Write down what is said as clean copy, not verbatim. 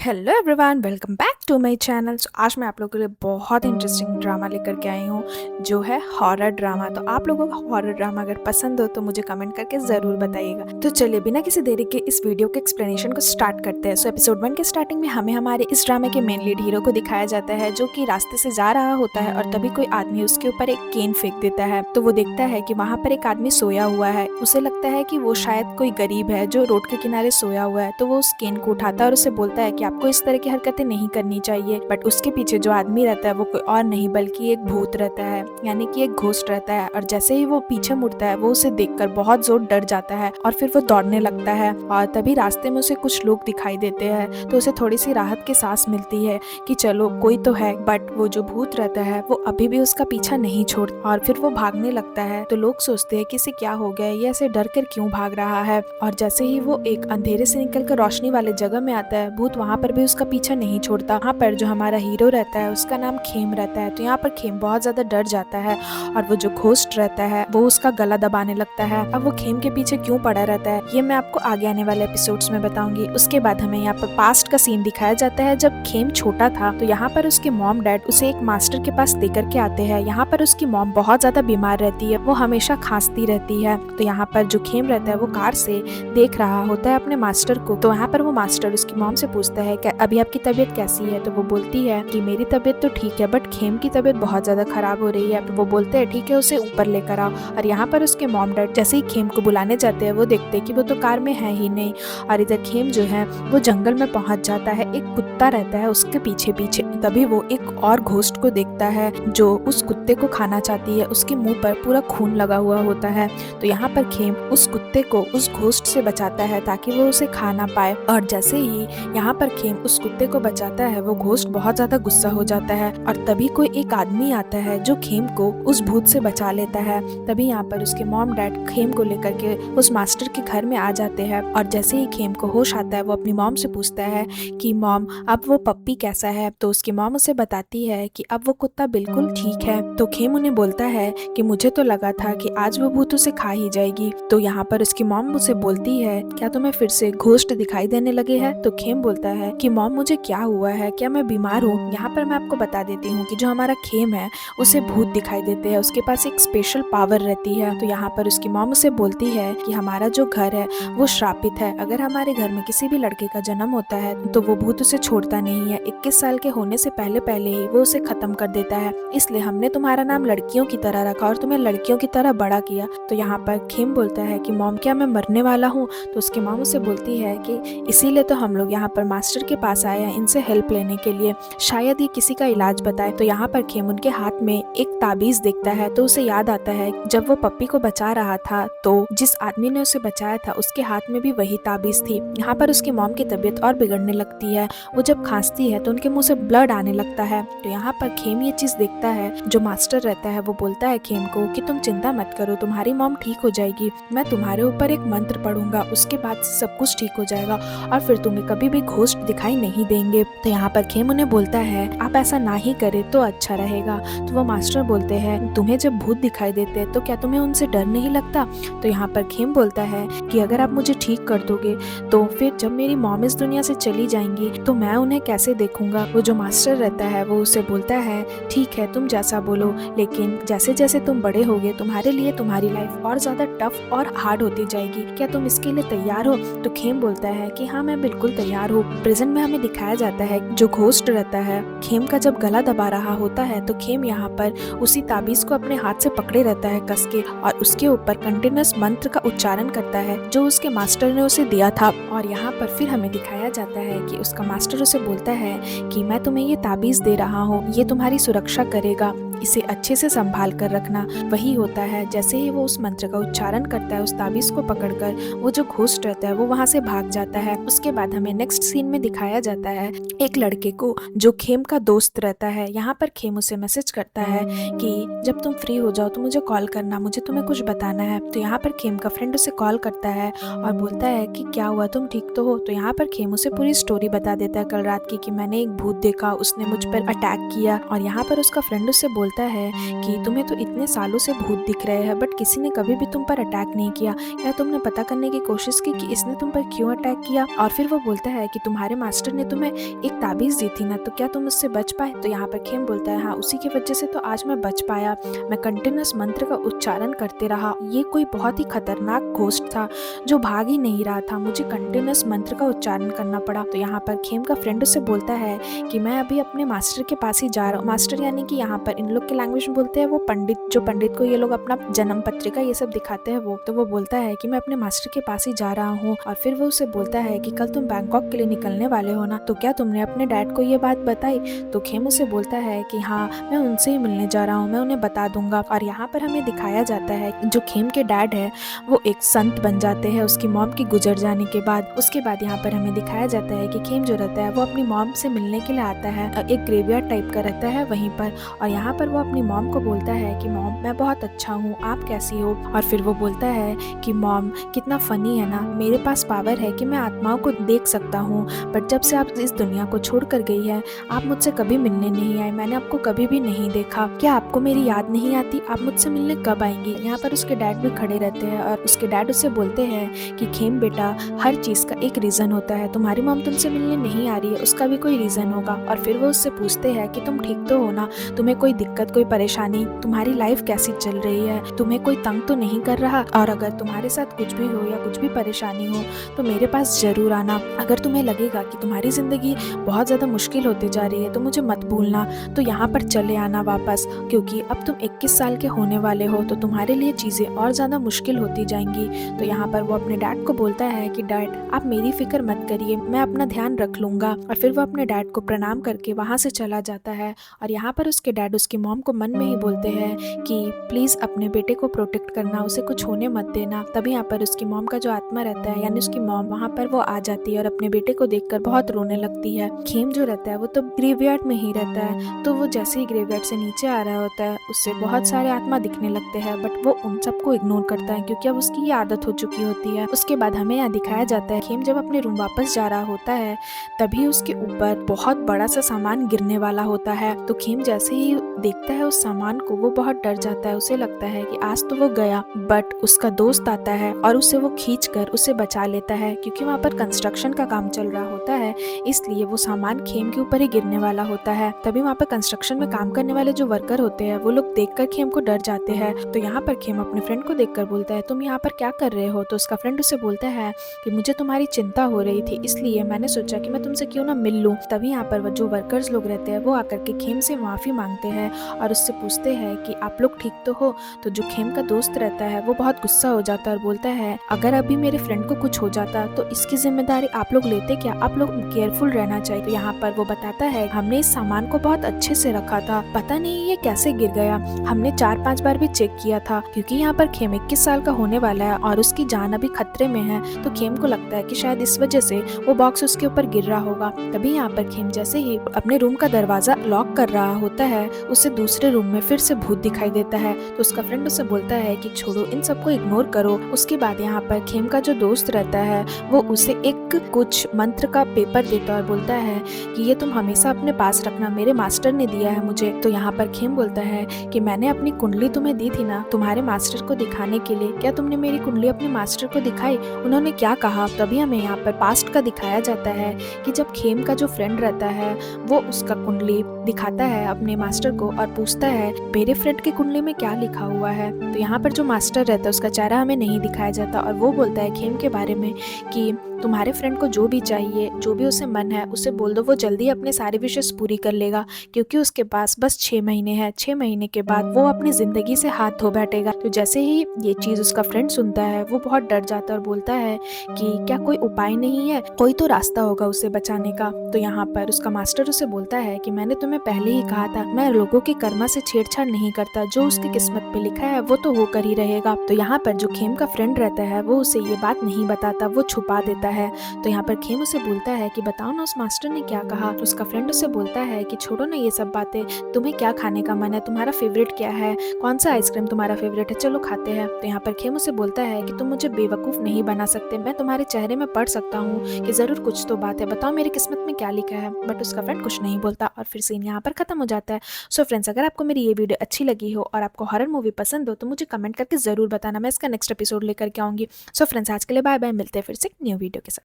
Hello everyone, welcome back to my channel. आज मैं आप लोगों के लिए बहुत इंटरेस्टिंग ड्रामा लेकर के आई हूँ जो है हॉरर ड्रामा। तो आप लोगों को हॉरर ड्रामा अगर पसंद हो तो मुझे कमेंट करके ज़रूर बताइएगा। तो चलिए बिना किसी देरी के इस वीडियो के एक्सप्लेनेशन को स्टार्ट करते हैं। सो एपिसोड 1 के स्टार्टिंग में हमें हमारे इस ड्रामे के मेन लीड हीरो को दिखाया जाता है जो कि रास्ते से जा रहा होता है और तभी कोई आदमी उसके ऊपर एक केन फेंक देता है। तो वो देखता है कि वहाँ पर एक आदमी सोया हुआ है। उसे लगता है कि वो शायद कोई गरीब है जो रोड के किनारे सोया हुआ है। तो वो उस केन को उठाता है और उसे बोलता है कि आपको इस तरह की हरकतें नहीं करनी चाहिए। बट उसके पीछे जो आदमी रहता है वो कोई और नहीं बल्कि एक भूत रहता है, यानी कि एक घोस्ट रहता है। और जैसे ही वो पीछे मुड़ता है वो उसे देखकर बहुत जोर डर जाता है और फिर वो दौड़ने लगता है। और तभी रास्ते में उसे कुछ लोग दिखाई देते हैं तो उसे थोड़ी सी राहत की सांस मिलती है कि चलो कोई तो है। बट वो जो भूत रहता है वो अभी भी उसका पीछा नहीं छोड़ता और फिर वो भागने लगता है। तो लोग सोचते हैं कि इसे क्या हो गया है, ये ऐसे डर कर क्यों भाग रहा है। और जैसे ही वो एक अंधेरे से निकलकर रोशनी वाले जगह में आता है, भूत वहाँ पर भी उसका पीछा नहीं छोड़ता। वहाँ पर जो हमारा हीरो रहता है उसका नाम खेम रहता है। तो यहाँ पर खेम बहुत ज्यादा डर जाता है और वो जो घोस्ट रहता है वो उसका गला दबाने लगता है। अब वो खेम के पीछे क्यों पड़ा रहता है ये मैं आपको आगे आने वाले एपिसोड्स में बताऊंगी। उसके बाद हमें यहाँ पर पास्ट का सीन दिखाया जाता है जब खेम छोटा था। तो यहाँ पर उसके मॉम डैड उसे एक मास्टर के पास लेकर के आते हैं। यहाँ पर उसकी मॉम बहुत ज्यादा बीमार रहती है, वो हमेशा खांसती रहती है। तो यहाँ पर जो खेम रहता है वो कार से देख रहा होता है अपने मास्टर को। तो यहाँ पर वो मास्टर उसकी मॉम से पूछता है कि अभी आपकी तबीयत कैसी है। तो वो बोलती है कि मेरी तबीयत तो ठीक है बट खेम की तबीयत बहुत ज्यादा खराब हो रही है। तो वो बोलते हैं ठीक है उसे ऊपर लेकर आओ। और यहाँ पर उसके मॉम डैड जैसे ही खेम को बुलाने जाते हैं वो देखते हैं कि वो तो कार में है ही नहीं। और इधर खेम जो है वो जंगल में पहुंच जाता है। एक कुत्ता रहता है उसके पीछे पीछे। तभी वो एक और घोस्ट को देखता है जो उस कुत्ते को खाना चाहती है। उसके मुंह पर पूरा खून लगा हुआ होता है। तो यहाँ पर खेम उस कुत्ते को उस घोस्ट से बचाता है ताकि वो उसे खा ना पाए। और जैसे ही यहाँ पर खेम उस कुत्ते को बचाता है वो घोस्ट बहुत ज्यादा गुस्सा हो जाता है। और तभी कोई एक आदमी आता है जो खेम को उस भूत से बचा लेता है। तभी यहाँ पर उसके मॉम डैड खेम को लेकर के उस मास्टर के घर में आ जाते हैं। और जैसे ही खेम को होश आता है वो अपनी मॉम से पूछता है कि मॉम अब वो पप्पी कैसा है। तो उसकी मॉम उसे बताती है कि अब वो कुत्ता बिल्कुल ठीक है। तो खेम उन्हें बोलता है कि मुझे तो लगा था कि आज वो भूत उसे खा ही जाएगी। तो यहाँ पर उसकी मॉम उसे बोलती है क्या तुम्हें फिर से घोस्ट दिखाई देने लगे हैं। तो खेम बोलता है कि मॉम मुझे क्या हुआ है, क्या मैं बीमार हूँ। यहाँ पर मैं आपको बता देती हूँ कि जो हमारा खेम है उसे भूत दिखाई देते हैं, उसके पास एक स्पेशल पावर रहती है। तो यहाँ पर उसकी मॉम उसे बोलती है कि हमारा जो घर है वो श्रापित है। अगर हमारे घर में किसी भी लड़के का जन्म होता है तो वो भूत उसे छोड़ता नहीं है। 21 साल के होने से पहले पहले ही वो उसे खत्म कर देता है। इसलिए हमने तुम्हारा नाम लड़कियों की तरह रखा और तुम्हें लड़कियों की तरह बड़ा किया। तो यहाँ पर खेम बोलता है कि मॉम क्या मैं मरने वाला हूँ। तो उसकी मॉम उसे बोलती है कि इसीलिए तो हम लोग यहाँ पर मास्टर के पास आए हैं इनसे हेल्प लेने के लिए, शायद ये किसी का इलाज बताए। तो यहाँ पर खेम उनके हाथ में एक ताबीज देखता है तो उसे याद आता है जब वो पप्पी को बचा रहा था तो जिस आदमी ने उसे बचाया था उसके हाथ में भी वही ताबीज थी। यहाँ पर उसकी मॉम की तबीयत और बिगड़ने लगती है। वो जब खांसती है तो उनके मुंह से ब्लड आने लगता है। तो यहाँ पर खेम ये चीज देखता है। जो मास्टर रहता है वो बोलता है खेम को कि तुम चिंता मत करो, तुम्हारी मॉम ठीक हो जाएगी। मैं तुम्हारे ऊपर एक मंत्र पढ़ूंगा, उसके बाद सब कुछ ठीक हो जाएगा और फिर तुम्हें कभी भी घोस्ट दिखाई नहीं देंगे। तो यहाँ पर खेम उन्हें बोलता है आप ऐसा ना ही करे तो अच्छा रहेगा। तो वो मास्टर बोलते हैं तुम्हें जब भूत दिखाई देते हैं तो क्या तुम्हें उनसे डर नहीं लगता। तो यहाँ पर खेम बोलता है कि अगर आप मुझे ठीक कर दोगे तो फिर जब मेरी मॉम इस दुनिया से चली जाएंगी तो मैं उन्हें कैसे देखूंगा। वो जो मास्टर रहता है वो उसे बोलता है ठीक है तुम जैसा बोलो, लेकिन जैसे जैसे तुम बड़े होगे तुम्हारे लिए तुम्हारी लाइफ और ज्यादा टफ और हार्ड होती जाएगी, क्या तुम इसके लिए तैयार हो। तो खेम बोलता है कि हाँ मैं बिल्कुल तैयार हूँ। प्रेजेंट में हमें दिखाया जाता है जो घोस्ट रहता है खेम का जब गला दबा रहा होता है तो खेम यहाँ पर उसी ताबीज को अपने हाथ से पकड़े रहता है कस के और उसके ऊपर कंटिन्यूअस मंत्र का उच्चारण करता है जो उसके मास्टर ने उसे दिया था। और यहाँ पर फिर हमें दिखाया जाता है कि उसका मास्टर उसे बोलता है कि मैं तुम्हें ये ताबीज दे रहा हूँ, ये तुम्हारी सुरक्षा करेगा, इसे अच्छे से संभाल कर रखना। वही होता है जैसे ही वो उस मंत्र का उच्चारण करता है उस ताबीज को पकड़कर वो जो घोस्ट रहता है वो वहाँ से भाग जाता है। उसके बाद हमें नेक्स्ट सीन में दिखाया जाता है एक लड़के को जो खेम का दोस्त रहता है। यहाँ पर खेम उसे मैसेज करता है कि जब तुम फ्री हो जाओ तो मुझे कॉल करना, मुझे तुम्हें कुछ बताना है। तो यहाँ पर खेम का फ्रेंड उसे कॉल करता है और बोलता है कि क्या हुआ, तुम ठीक तो हो। तो यहाँ पर खेम उसे पूरी स्टोरी बता देता है कल रात की कि मैंने एक भूत देखा, उसने मुझ पर अटैक किया। और यहाँ पर उसका फ्रेंड उससे बोलता बोलता है कि तुम्हें तो इतने सालों से भूत दिख रहे हैं बट किसी ने कभी भी तुम पर अटैक नहीं किया। क्या तुमने पता करने की कोशिश की कि इसने तुम पर क्यों अटैक किया? और फिर वो बोलता है कि तुम्हारे मास्टर ने तुम्हें एक ताबीज़ दी थी ना, तो क्या तुम उससे बच पाए? तो यहाँ पर खेम बोलता है हाँ, उसी की वजह से तो आज मैं बच पाया। मैं कंटिन्यूअस मंत्र का उच्चारण करते रहा। ये कोई बहुत ही खतरनाक घोस्ट था जो भाग ही नहीं रहा था। मुझे कंटिन्यूअस मंत्र का उच्चारण करना पड़ा। तो यहाँ पर खेम का फ्रेंड उससे बोलता है कि मैं अभी अपने मास्टर के पास ही जा रहा हूँ। मास्टर यानी कि यहाँ पर इन लोग के लैंग्वेज में बोलते हैं वो पंडित, जो पंडित को ये लोग अपना जन्म पत्रिका ये सब दिखाते हैं वो। तो वो बोलता है कि मैं अपने मास्टर के पास ही जा रहा हूँ। और फिर वो उसे बोलता है कि कल तुम बैंकॉक के लिए निकलने वाले हो ना, तो क्या तुमने अपने डैड को ये बात बताई? तो खेम उसे बोलता है कि हाँ, मैं उनसे ही मिलने जा रहा हूँ, मैं उन्हें बता दूंगा। और यहाँ पर हमें दिखाया जाता है जो खेम के डैड है वो एक संत बन जाते हैं उसकी मॉम की गुजर जाने के बाद। उसके बाद यहाँ पर हमें दिखाया जाता है कि खेम जो रहता है वो अपनी मॉम से मिलने के लिए आता है। एक ग्रेवयार्ड टाइप का रहता है वहीं पर। और यहाँ पर वो अपनी मॉम को बोलता है कि मॉम, मैं बहुत अच्छा हूँ, आप कैसी हो? और फिर वो बोलता है कि मॉम, कितना फनी है ना, मेरे पास पावर है कि मैं आत्माओं को देख सकता हूँ, बट जब से आप इस दुनिया को छोड़ कर गई है आप मुझसे कभी मिलने नहीं आए, मैंने आपको कभी भी नहीं देखा। क्या आपको मेरी याद नहीं आती? आप मुझसे मिलने कब आएंगी? यहाँ पर उसके डैड भी खड़े रहते हैं और उसके डैड उससे बोलते हैं कि खेम बेटा, हर चीज़ का एक रीज़न होता है, तुम्हारी मॉम तुमसे मिलने नहीं आ रही है, उसका भी कोई रीज़न होगा। और फिर वो उससे पूछते हैं कि तुम ठीक तो हो ना, तुम्हें कोई दिक्कत, कोई परेशानी, तुम्हारी लाइफ कैसी चल रही है, तुम्हें कोई तंग तो नहीं कर रहा? और अगर तुम्हारे साथ कुछ भी हो या कुछ भी परेशानी हो तो मेरे पास ज़रूर आना। अगर तुम्हें लगेगा कि तुम्हारी ज़िंदगी बहुत ज़्यादा मुश्किल होती जा रही है तो मुझे मत भूलना, तो यहाँ पर चले आना वापस, क्योंकि अब तुम 21 साल के होने वाले हो तो तुम्हारे लिए चीज़ें और ज़्यादा मुश्किल होती जाएंगी। तो यहाँ पर वो अपने डैड को बोलता है कि डैड, आप मेरी फिक्र मत करिए, मैं अपना ध्यान रख लूँगा। और फिर वो अपने डैड को प्रणाम करके वहाँ से चला जाता है। और यहाँ पर उसके डैड उसकी मॉम को मन में ही बोलते हैं कि प्लीज़ अपने बेटे को प्रोटेक्ट करना, उसे कुछ होने मत देना। तभी यहाँ पर उसकी मॉम का जो आत्मा रहता है यानी उसकी मॉम वहाँ पर वो आ जाती है और अपने बेटे को देखकर बहुत रोने लगती है। खेम जो रहता है वो तो ग्रेवयार्ड में ही रहता है, तो वो जैसे ही ग्रेवयार्ड से नीचे आ रहा होता है उससे बहुत सारे आत्मा दिखने लगते हैं, बट वो उन सबको इग्नोर करता है क्योंकि अब उसकी ये आदत हो चुकी होती है। उसके बाद हमें यहाँ दिखाया जाता है खेम जब अपने रूम वापस जा रहा होता है तभी उसके ऊपर बहुत बड़ा सा सामान गिरने वाला होता है। तो खेम जैसे ही देखता है उस सामान को वो बहुत डर जाता है, उसे लगता है कि आज तो वो गया। बट उसका दोस्त आता है और उसे वो खींच कर उसे बचा लेता है, क्योंकि वहाँ पर कंस्ट्रक्शन का काम चल रहा होता है इसलिए वो सामान खेम के ऊपर ही गिरने वाला होता है। तभी वहाँ पर कंस्ट्रक्शन में काम करने वाले जो वर्कर होते हैं वो लोग देखकर खेम को डर जाते हैं। तो यहाँ पर खेम अपने फ्रेंड को देखकर बोलता है तुम यहाँ पर क्या कर रहे हो? तो उसका फ्रेंड उसे बोलता है कि मुझे तुम्हारी चिंता हो रही थी इसलिए मैंने सोचा कि मैं तुमसे क्यों ना मिल लूं। तभी यहाँ पर जो वर्कर्स लोग रहते हैं वो आकर के खेम से माफ़ी मांगते हैं और उससे पूछते हैं कि आप लोग ठीक तो हो? तो जो खेम का दोस्त रहता है वो बहुत गुस्सा हो जाता है और बोलता है अगर अभी मेरे फ्रेंड को कुछ हो जाता तो इसकी जिम्मेदारी आप लोग लेते क्या? आप लोग केयरफुल रहना चाहिए। तो यहाँ पर वो बताता है हमने इस सामान को बहुत अच्छे से रखा था, पता नहीं ये कैसे गिर गया, हमने 4-5 बार भी चेक किया था, क्योंकि यहाँ पर खेम 21 साल का होने वाला है और उसकी जान अभी खतरे में है। तो खेम को लगता है कि शायद इस वजह से वो बॉक्स उसके ऊपर गिर रहा होगा। तभी यहाँ पर खेम जैसे ही अपने रूम का दरवाजा लॉक कर रहा होता है उसे दूसरे रूम में फिर से भूत दिखाई देता है। तो उसका फ्रेंड उसे बोलता है कि छोड़ो, इन सबको इग्नोर करो। उसके बाद यहाँ पर खेम का जो दोस्त रहता है वो उसे एक कुछ मंत्र का पेपर देता है और बोलता है कि ये तुम हमेशा अपने पास रखना, मेरे मास्टर ने दिया है मुझे। तो यहाँ पर खेम बोलता है कि मैंने अपनी कुंडली तुम्हें दी थी ना तुम्हारे मास्टर को दिखाने के लिए, क्या तुमने मेरी कुंडली अपने मास्टर को दिखाई? उन्होंने क्या कहा? तभी हमें यहाँ पर पास्ट का दिखाया जाता है कि जब खेम का जो फ्रेंड रहता है वो उसका कुंडली दिखाता है अपने मास्टर को और पूछता है मेरे फ्रेंड की कुंडली में क्या लिखा हुआ है। तो यहाँ पर जो मास्टर रहता है उसका चेहरा हमें नहीं दिखाया जाता और वो बोलता है खेम के बारे में कि तुम्हारे फ्रेंड को जो भी चाहिए, जो भी उसे मन है उसे बोल दो, वो जल्दी अपने सारे विशेष पूरी कर लेगा, क्योंकि उसके पास बस 6 महीने है। 6 महीने के बाद वो अपनी जिंदगी से हाथ धो बैठेगा। तो जैसे ही ये चीज उसका फ्रेंड सुनता है वो बहुत डर जाता है और बोलता है कि क्या कोई उपाय नहीं है, कोई तो रास्ता होगा उसे बचाने का। तो यहाँ पर उसका मास्टर उसे बोलता है कि मैंने तुम्हें पहले ही कहा था मैं लोगों के कर्मा से छेड़छाड़ नहीं करता, जो उसकी किस्मत पे लिखा है वो तो होकर ही रहेगा। तो यहाँ पर जो खेम का फ्रेंड रहता है वो उसे ये बात नहीं बताता, वो छुपा देता है। तो यहाँ पर खेम उसे बोलता है कि बताओ ना उस मास्टर ने क्या कहा। उसका फ्रेंड उसे बोलता है कि छोड़ो ना ये सब बातें, तुम्हें क्या खाने का मन है, तुम्हारा फेवरेट क्या है, कौन सा आइसक्रीम तुम्हारा फेवरेट है, चलो खाते हैं। तो यहाँ पर खेम उसे बोलता है कि तुम मुझे बेवकूफ़ नहीं बना सकते, मैं तुम्हारे चेहरे में पढ़ सकता हूँ कि ज़रूर कुछ तो बात है, बताओ मेरी किस्मत में क्या लिखा है। बट उसका फ्रेंड कुछ नहीं बोलता और फिर सीन यहाँ पर खत्म हो जाता है। सो फ्रेंड्स, अगर आपको मेरी ये वीडियो अच्छी लगी हो और आपको हॉरर मूवी पसंद हो तो मुझे कमेंट करके ज़रूर बताना, मैं इसका नेक्स्ट एपिसोड लेकर के आऊँगी। सो फ्रेंड्स, आज के लिए बाय बाय, मिलते हैं फिर से एक न्यू वीडियो के साथ।